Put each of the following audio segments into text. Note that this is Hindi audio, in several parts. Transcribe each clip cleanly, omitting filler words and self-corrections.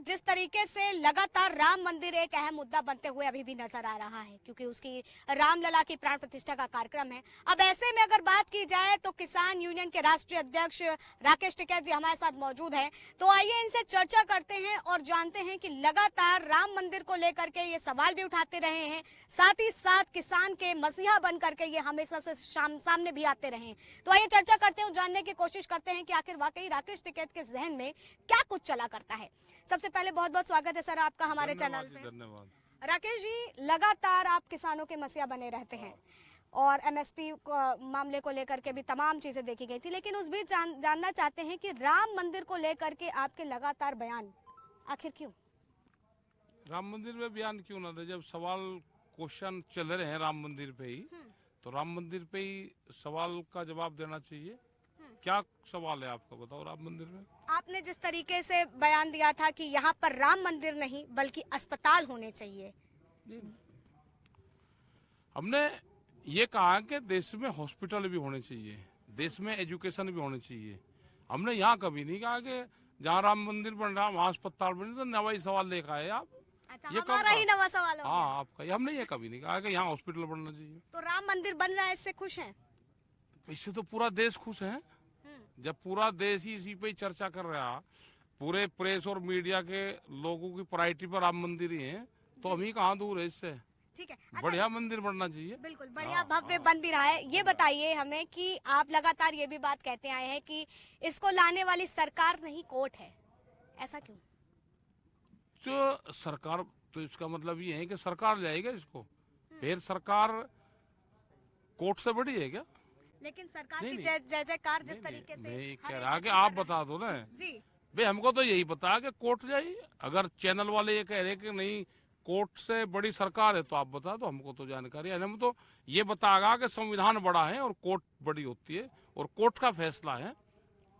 जिस तरीके से लगातार राम मंदिर एक अहम मुद्दा बनते हुए अभी भी नजर आ रहा है, क्योंकि उसकी रामलला की प्राण प्रतिष्ठा का कार्यक्रम है। अब ऐसे में अगर बात की जाए तो किसान यूनियन के राष्ट्रीय अध्यक्ष राकेश टिकैत जी हमारे साथ मौजूद हैं। तो आइए इनसे चर्चा करते हैं और जानते हैं कि लगातार राम मंदिर को लेकर के ये सवाल भी उठाते रहे हैं, साथ ही साथ किसान के मसीहा बन करके ये हमेशा से सामने भी आते रहे हैं। तो आइए चर्चा करते हैं और जानने की कोशिश करते हैं कि आखिर वाकई राकेश टिकैत के जहन में क्या कुछ चला करता है। सबसे पहले बहुत बहुत स्वागत है सर आपका हमारे चैनल पे। धन्यवाद। राकेश जी, लगातार आप किसानों के मसीहा बने रहते हैं और एमएसपी मामले को लेकर के भी तमाम चीजें देखी गई थी, लेकिन उस बीच जानना चाहते हैं कि राम मंदिर को लेकर के आपके लगातार बयान आखिर क्यों? राम मंदिर में बयान क्यों ना दे? जब सवाल क्वेश्चन चल रहे हैं राम मंदिर पे ही, तो राम मंदिर पे ही सवाल का जवाब देना चाहिए। क्या सवाल है आपका, बताओ। राम मंदिर में आपने जिस तरीके से बयान दिया था कि यहाँ पर राम मंदिर नहीं बल्कि अस्पताल होने चाहिए, हमने ये कहा कि देश में हॉस्पिटल भी होने चाहिए, देश में एजुकेशन भी होने चाहिए। हमने यहाँ कभी नहीं कहा कि जहाँ राम मंदिर बन रहा वहाँ अस्पताल बन रहा। तो नवा ही सवाल लेकर आए आप। अच्छा, ये हमारा ही नवा सवाल हो गया। हाँ, आपका। हमने ये कभी नहीं कहा कि यहाँ हॉस्पिटल बनना चाहिए। तो राम मंदिर बन रहा है, इससे खुश हैं? इससे तो पूरा देश खुश है। जब पूरा देश ही इसी पे चर्चा कर रहा, पूरे प्रेस और मीडिया के लोगों की प्रायोरिटी पर राम मंदिर ही है, तो हम ही कहाँ दूर है इससे। ठीक है, अच्छा, बढ़िया मंदिर बनना चाहिए। बिल्कुल बढ़िया भव्य बन भी रहा है। ये बताइए हमें कि आप लगातार ये भी बात कहते आए हैं कि इसको लाने वाली सरकार नहीं कोर्ट है, ऐसा क्यों? जो सरकार, तो इसका मतलब ये है कि सरकार लाएगा इसको, फिर सरकार कोर्ट से बड़ी है क्या? लेकिन सरकार की जय जयकार जिस तरीके से मैं कह रहा कि आप बता दो ना जी। भाई। हमको तो यही पता कि कोर्ट जाइए। अगर चैनल वाले ये कह रहे कि नहीं कोर्ट से बड़ी सरकार है, तो आप बता दो। हमको तो जानकारी है। हम तो ये बताएगा कि संविधान बड़ा है और कोर्ट बड़ी होती है और कोर्ट का फैसला है।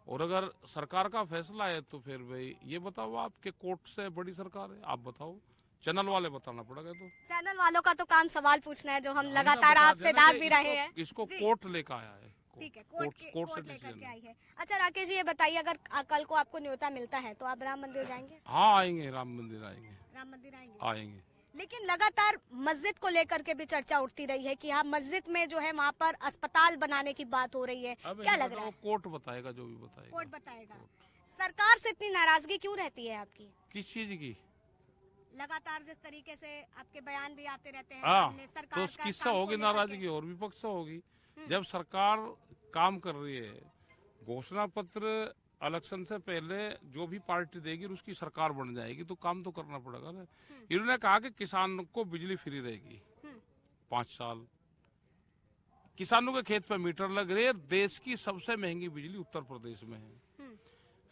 और अगर सरकार का फैसला है तो फिर भाई ये बताओ आप कि कोर्ट से बड़ी सरकार है। आप बताओ, चैनल वाले बताना पड़ेगा। तो चैनल वालों का तो काम सवाल पूछना है, जो हम लगातार आपसे दाग भी रहे हैं। इसको कोर्ट लेकर आया है। ठीक है, कोर्ट से लेकर के आई है। अच्छा राकेश जी, ये बताइए, अगर कल को आपको न्योता मिलता है तो आप राम मंदिर जाएंगे? हाँ, आएंगे। राम मंदिर आएंगे। राम मंदिर आएंगे। लेकिन लगातार मस्जिद को लेकर के भी चर्चा उठती रही है कि हाँ, मस्जिद में जो है वहाँ पर अस्पताल बनाने की बात हो रही है। क्या लग रहा है? कोर्ट बताएगा, जो भी बताएगा। कोर्ट बताएगा। सरकार से इतनी नाराजगी क्यों रहती है आपकी? किस चीज की? लगातार जिस तरीके से आपके बयान भी आते रहते हैं तो किससे होगी नाराजगी? और विपक्ष से होगी। जब सरकार काम कर रही है, घोषणा पत्र इलेक्शन से पहले जो भी पार्टी देगी उसकी सरकार बन जाएगी, तो काम तो करना पड़ेगा ना। इन्होंने कहा कि किसान को बिजली फ्री रहेगी 5 साल। किसानों के खेत पे मीटर लग रहे हैं। देश की सबसे महंगी बिजली उत्तर प्रदेश में है।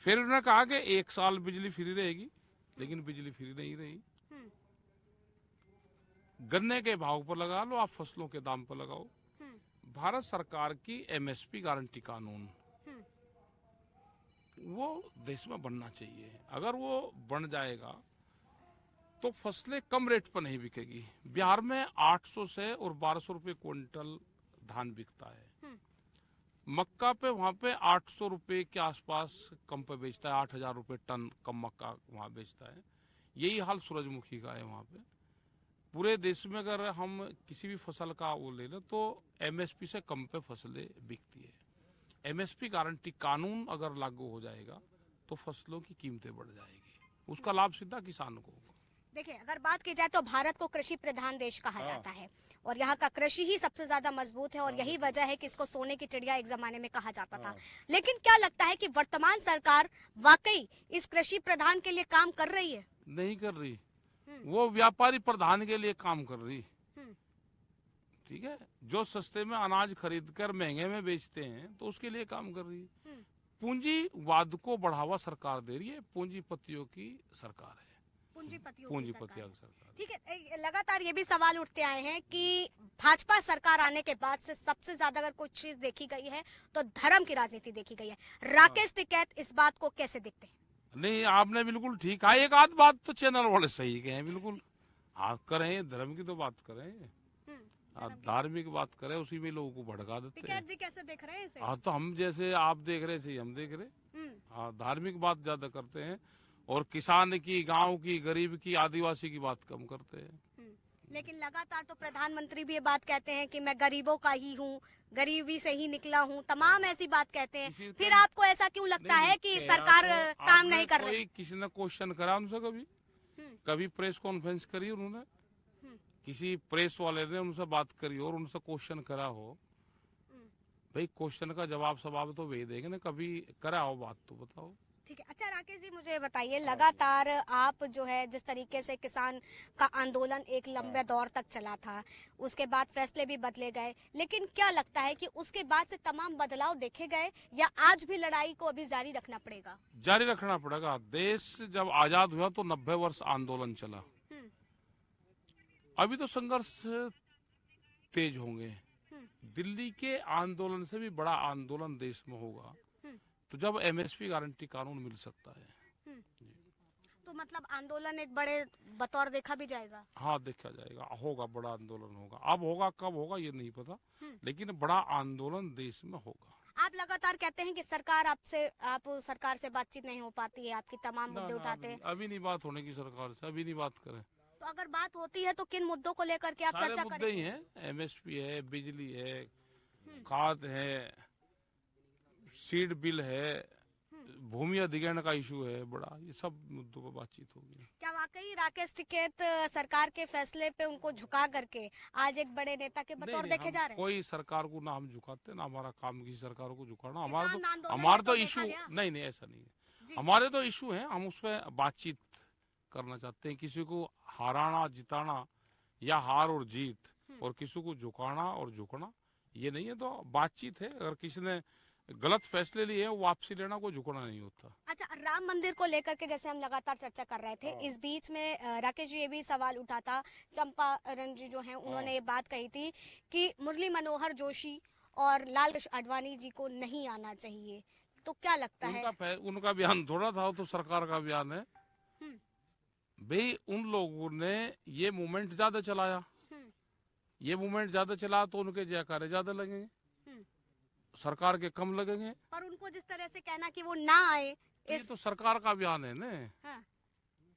फिर उन्होंने कहा कि 1 साल बिजली फ्री रहेगी, लेकिन बिजली फ्री नहीं रही। गन्ने के भाव पर लगा लो, आप फसलों के दाम पर लगाओ। भारत सरकार की एमएसपी गारंटी कानून, वो देश में बनना चाहिए। अगर वो बन जाएगा तो फसलें कम रेट पर नहीं बिकेगी। बिहार में 800 से और 1200 रुपए क्विंटल धान बिकता है। मक्का पे वहाँ पे 800 रुपए के आसपास कम पे बेचता है। 8000 रुपए टन कम मक्का वहाँ बेचता है। यही हाल सूरजमुखी का है वहाँ पे। पूरे देश में अगर हम किसी भी फसल का वो ले लें तो एमएसपी से कम पे फसलें बिकती है। एमएसपी गारंटी कानून अगर लागू हो जाएगा तो फसलों की कीमतें बढ़ जाएगी, उसका लाभ सीधा किसान को होगा। देखिए, अगर बात की जाए तो भारत को कृषि प्रधान देश कहा जाता है और यहाँ का कृषि ही सबसे ज्यादा मजबूत है और यही वजह है कि इसको सोने की चिड़िया एक जमाने में कहा जाता था। लेकिन क्या लगता है कि वर्तमान सरकार वाकई इस कृषि प्रधान के लिए काम कर रही है? नहीं कर रही, वो व्यापारी प्रधान के लिए काम कर रही। ठीक है, जो सस्ते में अनाज खरीद कर महंगे में बेचते हैं तो उसके लिए काम कर रही है। पूंजीवाद को बढ़ावा सरकार दे रही है। पूंजीपतियों की सरकार है। पूंजीपतियों की सरकार। ठीक है, लगातार ये भी सवाल उठते आए हैं कि भाजपा सरकार आने के बाद से सबसे ज्यादा अगर कुछ चीज देखी गई है तो धर्म की राजनीति देखी गई है। राकेश टिकैत इस बात को कैसे देखते हैं? नहीं, आपने बिल्कुल ठीक कहा। एक आध बात तो चैनल वाले सही कहे, बिल्कुल। आप करें धर्म की तो बात करें, धार्मिक बात करें, उसी में लोगों को भड़का देते हैं। टिकैत जी कैसे देख रहे हैं इसे? हाँ, तो हम जैसे आप देख रहे थे हम देख रहे। हाँ, धार्मिक बात ज्यादा करते हैं और किसान की, गांव की, गरीब की, आदिवासी की बात कम करते हैं। लेकिन लगातार तो प्रधानमंत्री भी ये बात कहते हैं कि मैं गरीबों का ही हूँ, गरीबी से ही निकला हूँ, तमाम ऐसी बात कहते हैं। किसी फिर को- आपको ऐसा क्यों लगता नहीं, है कि नहीं, सरकार तो काम आपने नहीं कर रही? कोई किसी ने क्वेश्चन करा उनसे कभी? हम्म, कभी प्रेस कॉन्फ्रेंस करी उन्होंने? हम्म, किसी प्रेस वाले ने उनसे बात करी और उनसे क्वेश्चन करा हो? हम्म। भाई क्वेश्चन का जवाब तो वे देंगे ना, कभी करा हो बात तो बताओ। ठीक है। अच्छा राकेश जी, मुझे बताइए, लगातार आप जो है जिस तरीके से किसान का आंदोलन एक लंबे दौर तक चला था, उसके बाद फैसले भी बदले गए, लेकिन क्या लगता है कि उसके बाद से तमाम बदलाव देखे गए या आज भी लड़ाई को अभी जारी रखना पड़ेगा? जारी रखना पड़ेगा। देश जब आजाद हुआ तो 90 वर्ष आंदोलन चला। हम्म, अभी तो संघर्ष तेज होंगे। हम्म, दिल्ली के आंदोलन से भी बड़ा आंदोलन देश में होगा हम्म, तो जब एमएसपी गारंटी कानून मिल सकता है। हम्म। तो मतलब आंदोलन एक बड़े बतौर देखा भी जाएगा? हाँ, देखा जाएगा, होगा, बड़ा आंदोलन होगा। अब होगा, कब होगा ये नहीं पता, हम्म। लेकिन बड़ा आंदोलन देश में होगा। आप लगातार कहते हैं कि आप सरकार से बातचीत नहीं हो पाती है, आपकी तमाम ना मुद्दे ना, उठाते हैं। अभी नहीं बात होने की सरकार से, अभी नहीं बात करें। तो अगर बात होती है तो किन मुद्दों को लेकर के आप सारे चर्चा मुद्दे ही करेंगे? हैं, एमएसपी है, बिजली है, हम्म, खाद है, सीड बिल है, भूमि अधिग्रहण का इशू है बड़ा, ये सब मुद्दों पर बातचीत होगी। क्या वाकई राकेश टिकैत सरकार के फैसले पे उनको झुका करके आज एक बड़े नेता के नहीं, बतौर नहीं, देखे हम जा रहे हैं? कोई सरकार को ना हम झुकाते ना हमारा काम किसी सरकार को झुकाना। किसान आंदोलन हमारा में तो देखा इशू गया। नहीं, नहीं, ऐसा नहीं है। जी। हमारे तो इशू है, हम उस पर बातचीत करना चाहते हैं। किसी को हाराना, जिताना या हार और जीत, और किसी को झुकाना और झुकना ये नहीं है। तो बातचीत है। अगर किसी ने गलत फैसले लिए वो वापसी लेना, कोई झुकना नहीं होता। अच्छा, राम मंदिर को लेकर के जैसे हम लगातार चर्चा कर रहे थे, इस बीच में राकेश जी ये भी सवाल उठा था, चंपारण जी जो हैं उन्होंने ये बात कही थी कि मुरली मनोहर जोशी और लाल कृष्ण आडवाणी जी को नहीं आना चाहिए। तो क्या लगता है? उनका बयान थोड़ा था, वो तो सरकार का बयान है। हम्म, भाई उन लोगों ने ये मूवमेंट ज्यादा चलाया, हम्म, ये मूवमेंट ज्यादा चला तो उनके जयकारे ज्यादा लगेंगे, हम्म। सरकार के कम लगेंगे। पर उनको जिस तरह से कहना कि वो ना आए, ये तो सरकार का बयान है ना हाँ।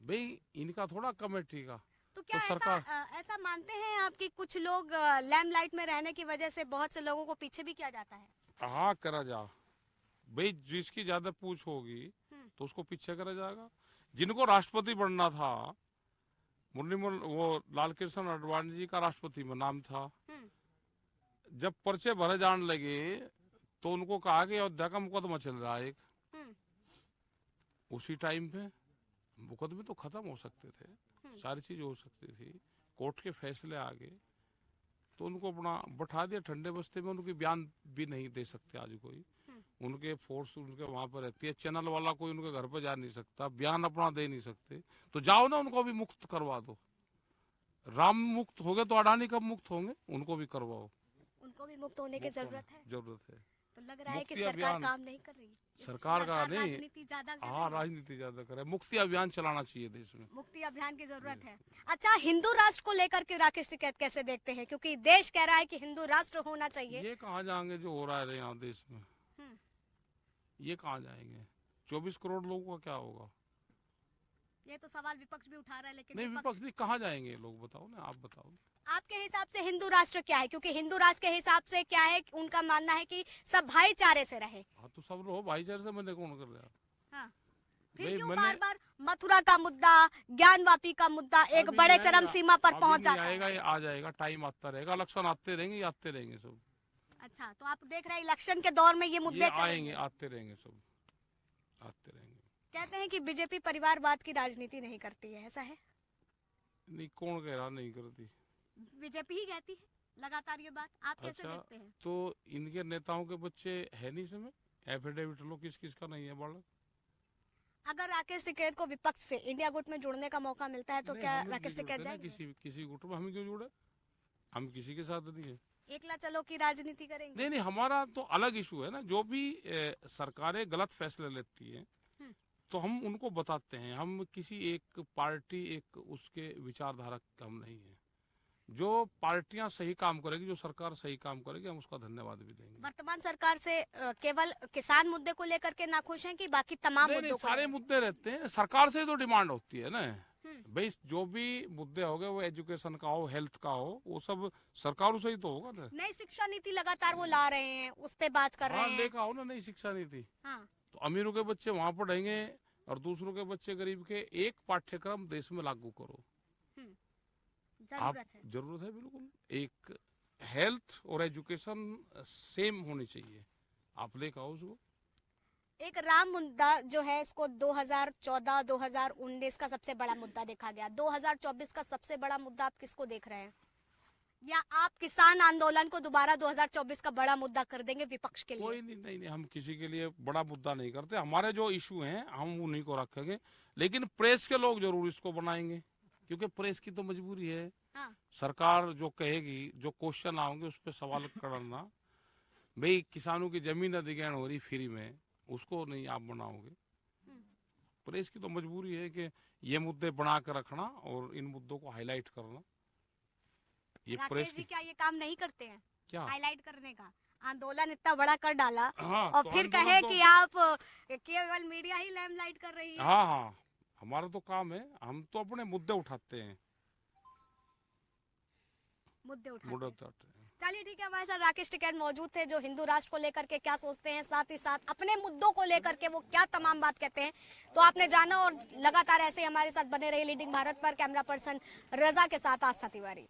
भाई, इनका थोड़ा कमेटी का। तो क्या तो ऐसा सरकार ऐसा मानते हैं आप कि कुछ लोग लैम्पलाइट में रहने की वजह से बहुत से लोगों को पीछे भी किया जाता है? कहाँ करा जा भाई, जिसकी ज्यादा पूछ होगी हम्म, तो उसको पीछे करा जाएगा। जिनको राष्ट्रपति बनना था, वो लाल कृष्ण आडवाणी जी का राष्ट्रपति में नाम था, हम्म, जब पर्चे भरे जाने लगे तो उनको कहा कि अयोध्या का मुकदमा चल रहा है एक। हम्म, उसी टाइम पे मुकदमे तो खत्म हो सकते थे, सारी चीज हो सकती थी, कोर्ट के फैसले आ गए तो उनको अपना बैठा दिया ठंडे बस्ते में। उनकी बयान भी नहीं दे सकते आज कोई, उनके फोर्स उनके वहां पर रहती है। चैनल वाला कोई उनके घर पर जा नहीं सकता, बयान अपना दे नहीं सकते। तो जाओ ना, उनको भी मुक्त करवा दो। राम मुक्त हो गए तो अडानी कब मुक्त होंगे? उनको भी करवाओ। उनको भी मुक्त होने की जरूरत है। जरूरत है। तो लग रहा है कि मुक्ति सरकार अभियान- काम नहीं कर रही, सरकार का नहीं, राजनीति ज्यादा कर हाँ, रही है। राजनीति ज्यादा करे। मुक्ति अभियान चलाना चाहिए देश में। मुक्ति अभियान की जरूरत है। अच्छा, हिंदू राष्ट्र को लेकर के राकेश टिकैत कैसे देखते हैं, क्योंकि देश कह रहा है कि हिंदू राष्ट्र होना चाहिए? ये कहाँ जाएंगे जो हो रहा है यहाँ देश में? हम्म, ये कहाँ जाएंगे? 24 करोड़ लोगों का क्या होगा? ये तो सवाल विपक्ष भी उठा रहा है, लेकिन नहीं, विपक्ष नहीं, कहाँ जाएंगे लोग? बताओ ना, आप बताओ। आपके हिसाब से हिंदू राष्ट्र क्या है? क्योंकि हिंदू राष्ट्र के हिसाब से क्या है, उनका मानना है कि सब भाईचारे से रहे। हाँ, तो सब लोग भाईचारे से, मैंने कौन कर रहा? हाँ। फिर नहीं, क्यों मैंने- बार बार मथुरा का मुद्दा, ज्ञानवापी का मुद्दा एक अभी बड़े नहीं चरम आएगा, सीमा पर अभी पहुंच नहीं जाता आएगा, है? ये आ जाएगा, टाइम आता रहेगा, इलेक्शन आते रहेंगे सब। अच्छा, तो आप देख रहे हैं इलेक्शन के दौर में ये मुद्दे ये चलेंगे। आएंगे, आते रहेंगे सब, आते रहेंगे। कहते हैं कि बीजेपी परिवारवाद की राजनीति नहीं करती है, ऐसा है? नहीं, कौन कह रहा नहीं करती? बीजेपी ही कहती है लगातार ये बात, आप कैसे अच्छा, देखते हैं? तो इनके नेताओं के बच्चे है नहीं समय? एफिडेविट लो, किस किस का नहीं है बालक? अगर राकेश टिकैत को विपक्ष से इंडिया गुट में जुड़ने का मौका मिलता है तो नहीं, क्या हम लोग राकेश नहीं टिकैत जुड़ते ना जाएंगे? किसी गुट में। हम क्यों जुड़े? हम किसी के साथ नहीं है। एकला चलो की राजनीति करेंगे? नहीं, नहीं, हमारा तो अलग इशू है ना। जो भी सरकारें गलत फैसले लेती है हम्म। तो हम उनको बताते हैं। हम किसी एक पार्टी, एक उसके विचारधारा का हम नहीं है। जो पार्टियां सही काम करेगी, जो सरकार सही काम करेगी, हम उसका धन्यवाद भी देंगे। वर्तमान सरकार से केवल किसान मुद्दे को लेकर के नाखुश हैं कि बाकी तमाम नहीं, मुद्दों को सारे लेकर? मुद्दे रहते हैं, सरकार से ही तो डिमांड होती है ना हम्म। भाई। जो भी मुद्दे हो गए, वो एजुकेशन का हो, हेल्थ का हो, वो सब सरकारों से ही तो होगा ना। नई शिक्षा नीति लगातार वो ला रहे हैं, उस पे बात कर रहे हाँ, हैं। देखा हो ना नई शिक्षा नीति। हाँ, तो अमीरों के बच्चे वहां पढ़ेंगे और दूसरों के बच्चे गरीब के। एक पाठ्यक्रम देश में लागू करो। आप जरूरत है। जरूरत है बिल्कुल। एक हेल्थ और एजुकेशन सेम होनी चाहिए। आप देखा हो उसको। एक राम मुद्दा जो है, इसको 2014, 2019 का सबसे बड़ा मुद्दा देखा गया। 2024 का सबसे बड़ा मुद्दा आप किसको देख रहे हैं? या आप किसान आंदोलन को दोबारा 2024 का बड़ा मुद्दा कर देंगे विपक्ष के लिए? कोई नहीं, हम किसी के लिए बड़ा मुद्दा नहीं करते। हमारे जो इशू हैं हम उन्हीं को रखेंगे, लेकिन प्रेस के लोग जरूर इसको बनाएंगे, क्योंकि प्रेस की तो मजबूरी है। हाँ। सरकार जो कहेगी, जो क्वेश्चन आओगे उस पर सवाल करना। भाई किसानों की जमीन अधिग्रहण हो रही फ्री में, उसको नहीं आप बनाओगे। प्रेस की तो मजबूरी है कि ये मुद्दे बना कर रखना और इन मुद्दों को हाईलाइट करना। ये प्रेस राकेश जी की क्या ये काम नहीं करते हैं क्या? हाईलाइट करने का? आंदोलन इतना बड़ा कर डाला हाँ, और तो फिर आंदोलन कहे तो- कि आप केवल मीडिया ही लैम्पलाइट कर रही है। हाँ, हमारा तो काम है, हम तो अपने मुद्दे उठाते हैं। मुद्दे मुद्दे उठाते हैं। उठाते हैं। चलिए ठीक है, हमारे साथ राकेश टिकैत मौजूद थे, जो हिंदू राष्ट्र को लेकर के क्या सोचते हैं, साथ ही साथ अपने मुद्दों को लेकर के वो क्या तमाम बात कहते हैं। तो आपने जाना, और लगातार ऐसे ही हमारे साथ बने रहे लीडिंग भारत पर। कैमरा पर्सन रजा के साथ आस्था तिवारी।